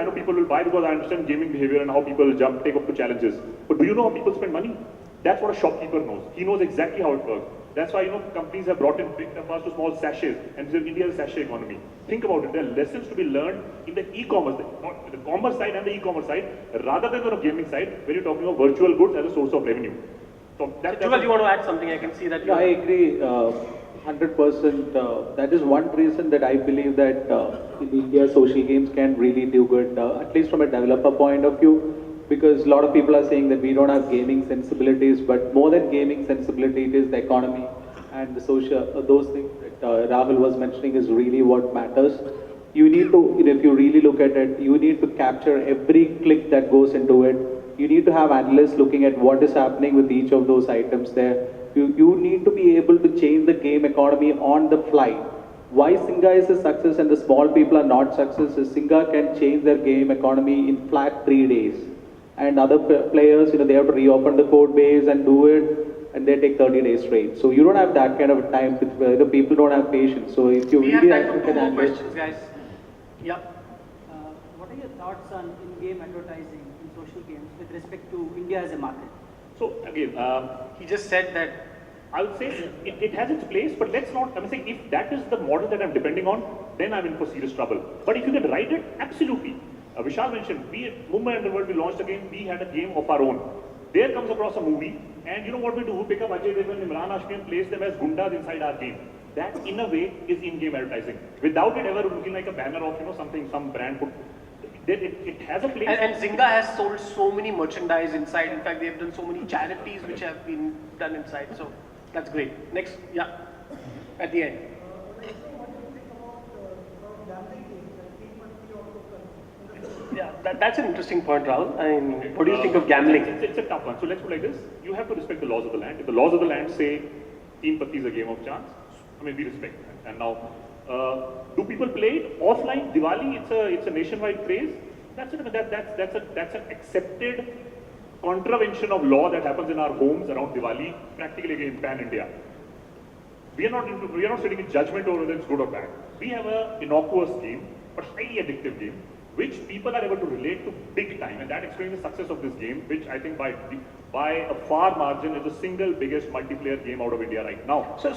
know people will buy because I understand gaming behavior and how people jump, take up to challenges. But do you know how people spend money? That's what a shopkeeper knows. He knows exactly how it works. That's why, companies have brought in big numbers to small sachets, and India is a sachet economy. Think about it. There are lessons to be learned in the e-commerce, the commerce side and the e-commerce side, rather than the gaming side, where you're talking of virtual goods as a source of revenue. So Jugal, you want to add something? I can see that. Yeah, I agree 100%. That is one reason that I believe that in India social games can really do good, at least from a developer point of view. Because a lot of people are saying that we don't have gaming sensibilities, but more than gaming sensibility, it is the economy and the social, those things that Rahul was mentioning is really what matters. You need to, if you really look at it, you need to capture every click that goes into it. You need to have analysts looking at what is happening with each of those items there. You need to be able to change the game economy on the fly. Why Singa is a success and the small people are not success is Singa can change their game economy in flat 3 days. And other players, they have to reopen the code base and do it, and they take 30 days straight. So you don't have that kind of time. The people don't have patience. So if you really have time for 2 more questions, guys. Yeah. What are your thoughts on in-game advertising in social games with respect to India as a market? So again, he just said that. I would say it has its place, but let's not. I'm saying if that is the model that I'm depending on, then I'm in for serious trouble. But if you can write it, absolutely. Vishal mentioned, we at Mumbai Underworld, we launched a game, we had a game of our own. There comes across a movie, and you know what we do? We pick up Ajay Devgan and Imran Hashmi and place them as gundas inside our game. That, in a way, is in-game advertising. Without it ever looking like a banner of, something, some brand put. It has a place. And Zynga has sold so many merchandise inside. In fact, they have done so many charities which have been done inside. So, that's great. Next, yeah, at the end. Yeah, that's an interesting point, Rahul. I mean, what do you think of gambling? It's a tough one. So let's put it like this. You have to respect the laws of the land. If the laws of the land say Teen Patti is a game of chance, we respect that. And now, do people play it offline? Diwali, it's a nationwide craze. That's an accepted contravention of law that happens in our homes around Diwali, practically in pan-India. We are not sitting in judgment over whether it's good or bad. We have an innocuous game, but highly addictive game, which people are able to relate to big time, and that explains the success of this game, which I think by a far margin is the single biggest multiplayer game out of India right now. So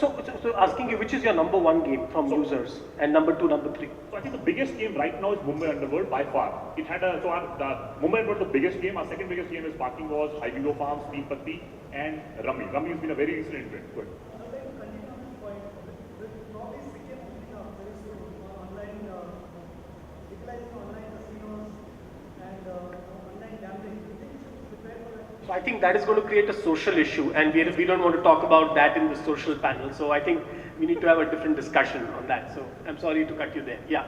asking you, which is your number one game from users, and number two, number three? So I think the biggest game right now is Mumbai Underworld by far. It had Mumbai Underworld is the biggest game. Our second biggest game is Parking Wars, Ibibo Farms, Teen Patti, and Rummy. Rummy has been a very recent event. Good. So I think that is going to create a social issue, and we don't want to talk about that in the social panel. So I think we need to have a different discussion on that. So I'm sorry to cut you there. Yeah.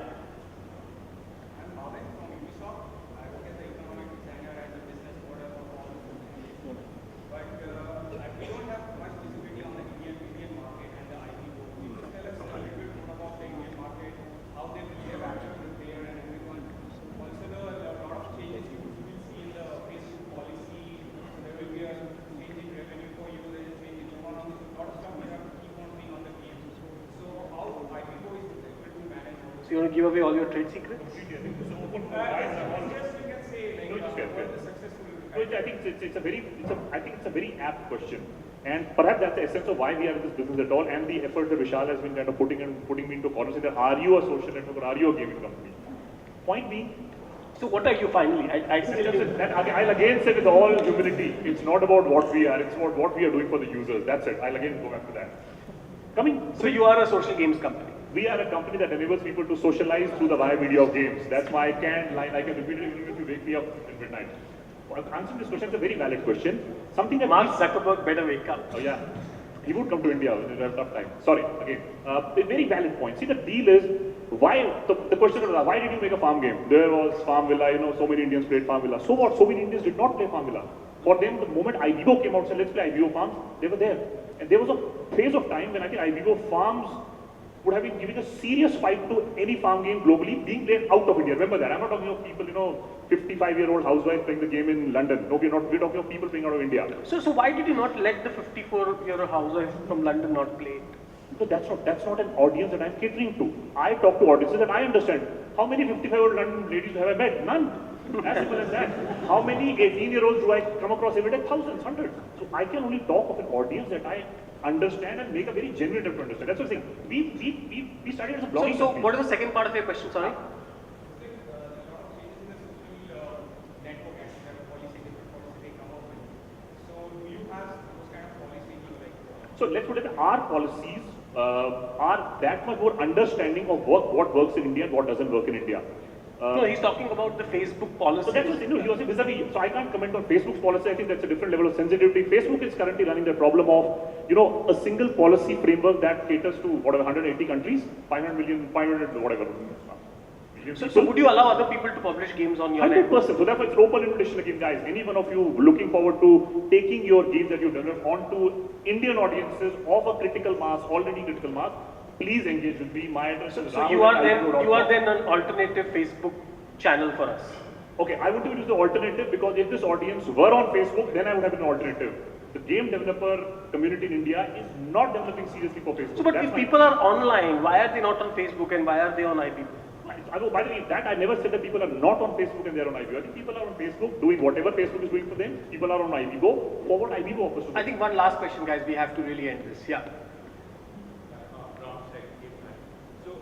You want to give away all your trade secrets? I think it's a very apt question, and perhaps that's the essence of why we are in this business at all, and the effort that Vishal has been kind of putting me into corners. That are you a social network or are you a gaming company? Point being. So what are you finally? I'll again say with all humility, it's not about what we are, it's about what we are doing for the users. That's it. I'll again go back to that. So you are a social games company? We are a company that enables people to socialize through the via media of games. That's my canned line. I can repeat it even if you wake me up at midnight. Answering this question is a very valid question. Something that Mark Zuckerberg better wake up. Oh yeah, he would come to India when we have tough time. Sorry, again. A very valid point. See, the deal is why the question was why did you make a farm game? There was Farmvilla. So many Indians played Farmvilla. So what? So many Indians did not play Farmvilla. For them, the moment Ibibo came out and said, let's play Ibibo Farms, they were there. And there was a phase of time when I think Ibibo Farms would have been giving a serious fight to any farm game globally being played out of India. Remember that. I'm not talking of people, 55-year-old housewives playing the game in London. No, we're talking of people playing out of India. So why did you not let the 54-year-old housewife from London not play it? Because that's not an audience that I'm catering to. I talk to audiences that I understand. How many 55-year-old London ladies have I met? None. As simple as that. How many 18-year-olds do I come across every day? Thousands, hundreds. So I can only talk of an audience that I understand and make a very genuine effort to understand. That's what I'm saying. We started as a blogging. So what is the second part of your question? Sorry. So let's put it, our policies are that much more understanding of what works in India and what doesn't work in India. No, he's talking about the Facebook policy. So that's what he was saying vis-a-vis. So I can't comment on Facebook's policy. I think that's a different level of sensitivity. Facebook is currently running the problem of, a single policy framework that caters to whatever 180 countries, 500 million, 500 whatever. So would you allow other people to publish games on your 100%. network? So therefore, it's an open invitation again, guys. Any one of you looking forward to taking your games that you've developed onto Indian audiences of a critical mass, already critical mass, please engage with me. My address is So you are then an alternative Facebook channel for us. Okay, I want to use the alternative because if this audience were on Facebook, then I would have an alternative. The game developer community in India is not developing seriously for Facebook. So, but if people are online, why are they not on Facebook and why are they on IPB? By the way, I never said that people are not on Facebook and they are on IBO. I think people are on Facebook doing whatever Facebook is doing for them. People are on IBO for what IBO offers to them. I think one last question, guys. We have to really end this. Yeah. So,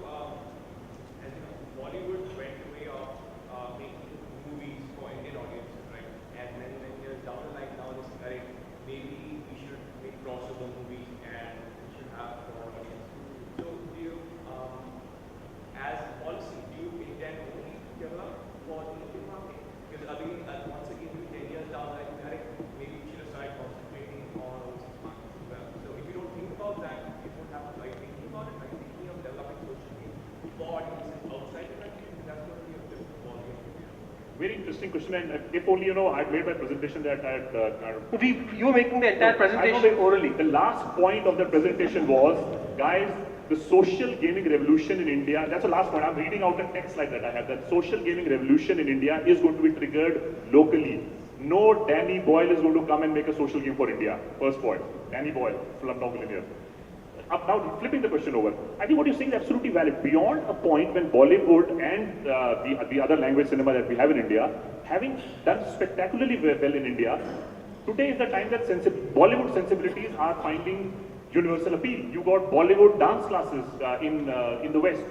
as you know, Bollywood went the way of making movies for Indian audiences, right? And then when years down the line, now this correct, maybe we should make crossover movies and we should have for audience. So, do you, as policy, do you intend only to develop for the Indian market? Because again, once again, 10 years down the line, correct, maybe we should start concentrating on overseas markets as well. So, if you don't think about that, you won't have to like thinking about it, like thinking of developing social media for audiences outside the country, that's going to be a different volume. Very interesting question, and if only I'd made my presentation that I had. You were making the entire presentation orally. The last point of the presentation was, guys, the social gaming revolution in India. That's the last point. I'm reading out a text like that I have. That social gaming revolution in India is going to be triggered locally. No Danny Boyle is going to come and make a social game for India. First point. Danny Boyle, Slumdog Millionaire. Now flipping the question over, I think what you're saying is absolutely valid. Beyond a point when Bollywood and the other language cinema that we have in India, having done spectacularly well in India, today is the time that Bollywood sensibilities are finding universal appeal. You got Bollywood dance classes in the West.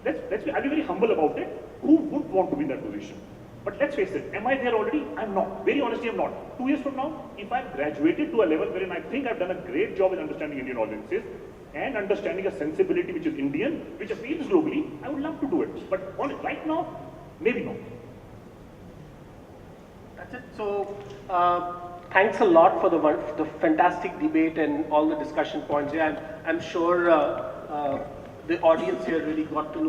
I'll be very humble about it. Who would want to be in that position? But let's face it, am I there already? I'm not. Very honestly, I'm not. 2 years from now, if I've graduated to a level wherein I think I've done a great job in understanding Indian audiences and understanding a sensibility which is Indian, which appeals globally, I would love to do it. But right now, maybe not. That's it. So, thanks a lot for the fantastic debate and all the discussion points. Yeah, I'm sure the audience here really got to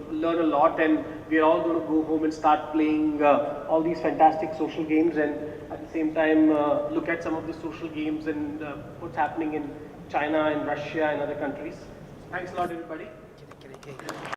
learn a lot, and we're all going to go home and start playing all these fantastic social games, and at the same time look at some of the social games and what's happening in China and Russia and other countries. Thanks a lot, everybody.